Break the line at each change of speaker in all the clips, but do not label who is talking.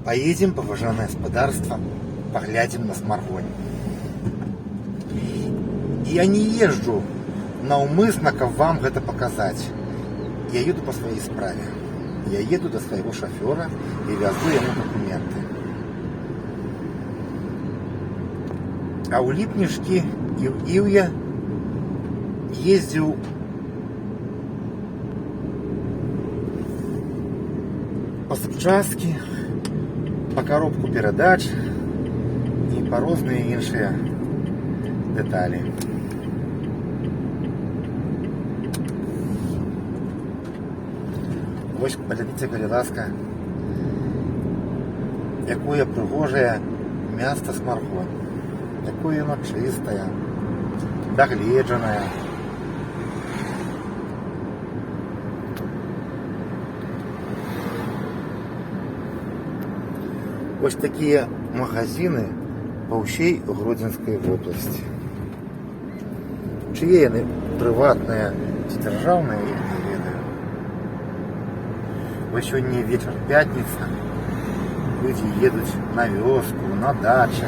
Поедем, поважанное господарство, поглядим на Сморгонь. Я не езжу наўмысна, каб вам гэта паказаць. Я еду по своей справе. Я еду до своего шофера и вязу ему документы. А у Липнишки и в Ивье ездил по запчастки, по коробку передач и по разные іншие детали. Вось подивіться, калі ласка, якое прыгожае место Сморгонь, якое оно чистое, догледжанное. Вось такие магазины по всей Гродзенской области. Чьи яны прыватныя ці дзяржаўныя, я не ведаю. Вось сегодня вечер, пятница, люди едут на вёску, на дачу.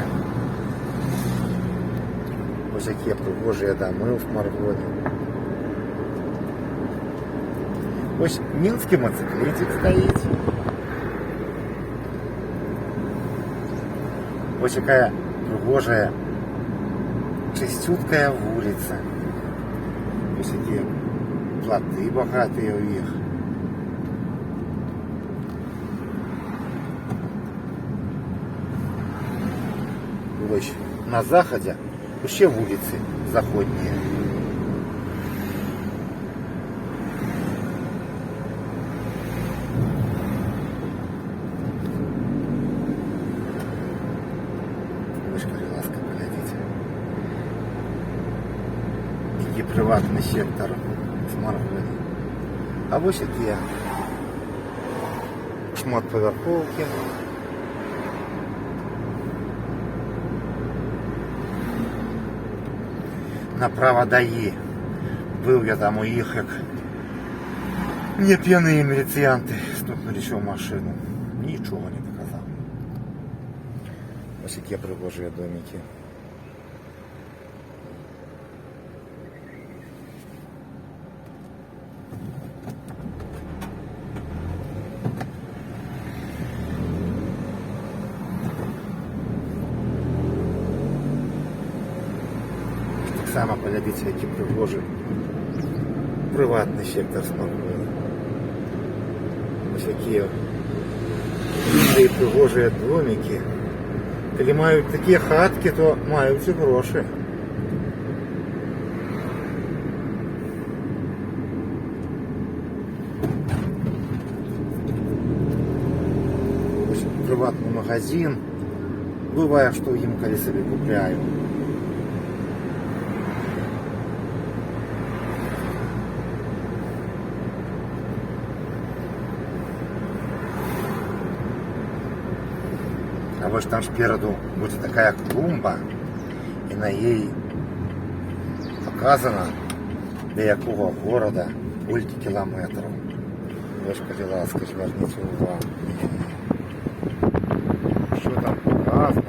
Вось такие прыгожыя дамы в Сморгоне. Вось мінскі мотоциклетик стоит. Вось такая прыгожая, чистюткая улица. Вось такие плоты богатые у них. Вось на заходе вообще улицы заходние. И приватный сектор Сморгоня. А вот такие шматпавярхоўкі. Направо даи. Был я там у их, как мне пьяные милицианты стукнули еще в машину. Ничего не показал. Вот такие пригожие домики. Саме поглядіться, які пригожі приватний сектор Сморгоня. Ось такі і пригожі домики. Коли мають такі хатки, то мають і гроші. Ось приватний магазин. Буває, що їм коли собі купляю. А вот там спереду будет такая клумба, и на ней показано, для якого города колькі кілометрів. Ви ж, коли ласка, зверніть увагу. Що там показано?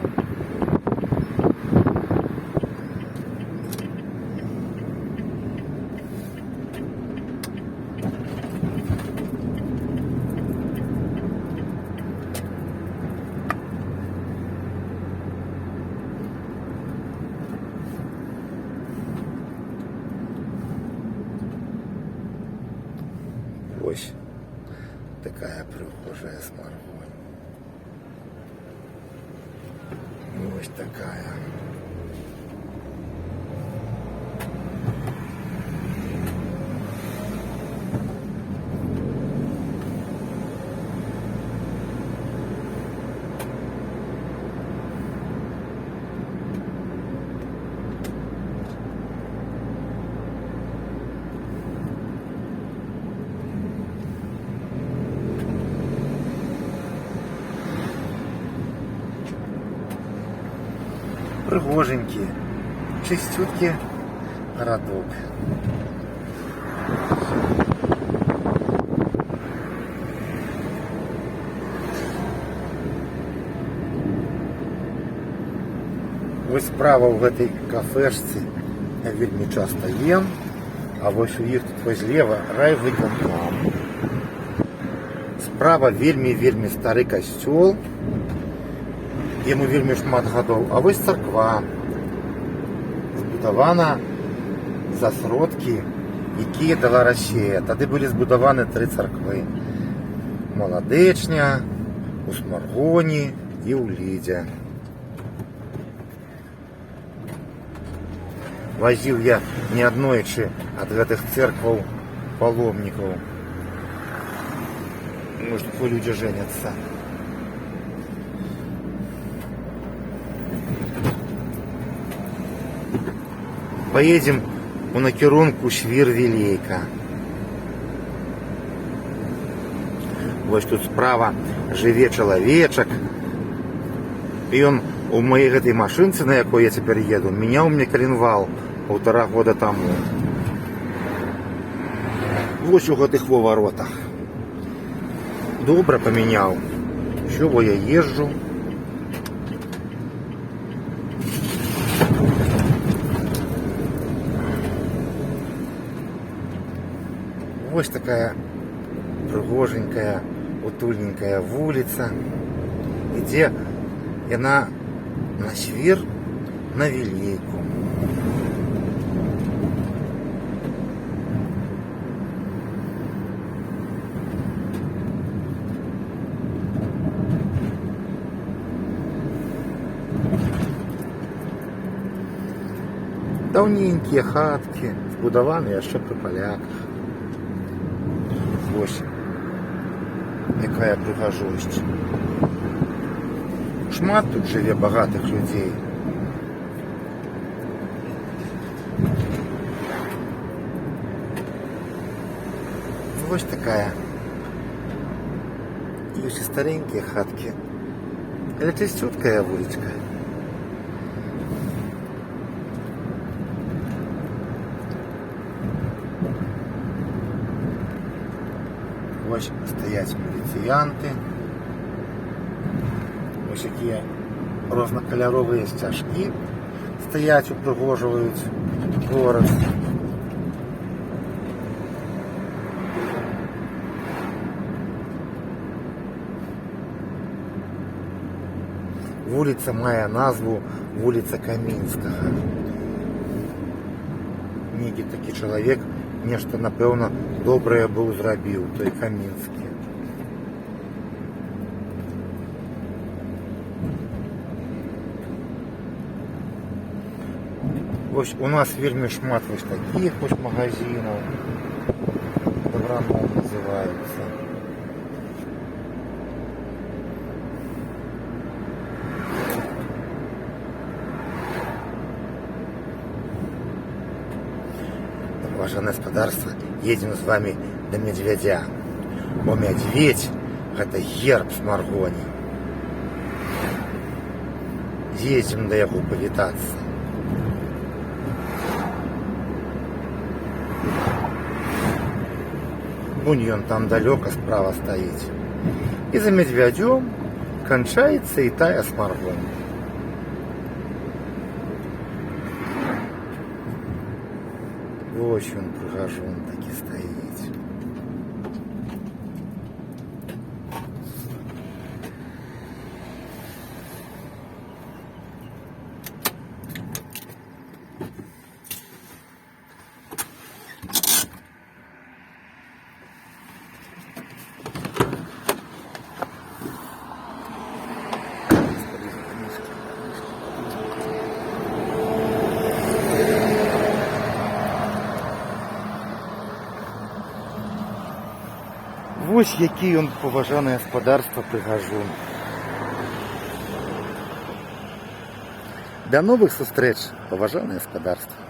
Ось такая прихожая Сморгонь. Ось такая. Пригоженький, чистюткий городок. Ось справа в этой кафешці я вельмі часто ем, а вось у іх тут вось злева райвыканкам. Справа вельмі стары касцёл, яму вельмі шмат гадоў, а вось царква збудавана за сродкі, якія дала Расія. Тады былі збудаваны 3 царквы: Маладэчня, у Смаргоні і ў Лідзе. Вазіў я неаднойчы ад гэтых церкваў паломнікаў. Может, тут люди женятся. Поедем у накірунку Швір-Вілейка. Вось тут справа жыве чалавечак. І ён у моей гэтай машынцы, на якой я цяпер еду, мяняў мне каленвал 1,5 года таму. Вось у гэтых воротах. Добра памяняў. Що, бо я езжу. Вось такая прыгоженькая, утульненькая вуліца, ідзе яна на Швір, на Вілейку. Даўненькія хаткі, збудаваны яшчэ пры паляках. Вось якая прыгажосць. Шмат тут жыве багатых людзей. Вось такая. Ёсць і старенькія хаткі. Але чысцюткая вулічка. Вось стаяць міліцыянты. Вось якія рознакаляровыя сцяжкі стаяць, упрыгожваюць горад. Вуліца мае назву вуліца Каменскага. Нейкі такі чалавек нешта, напэўна, добрае быў зрабіў, той Каменскі. Вось у нас вельмі шмат вось такіх вось магазинаў. Добраном называюцца. Уважаемое господарство, едем с вами до Медведя. Бо Медведь – это герб Смаргоні. Едем до яго павітацца. Вунь ён там далёка справа стаіць. І за Медвядзём канчаецца і тая Смаргонь. Вось ён прыгажун такі стаіць. Вось які ён, паважанае гаспадарства, прыгажун. Да новых сустрэч, паважанае гаспадарства.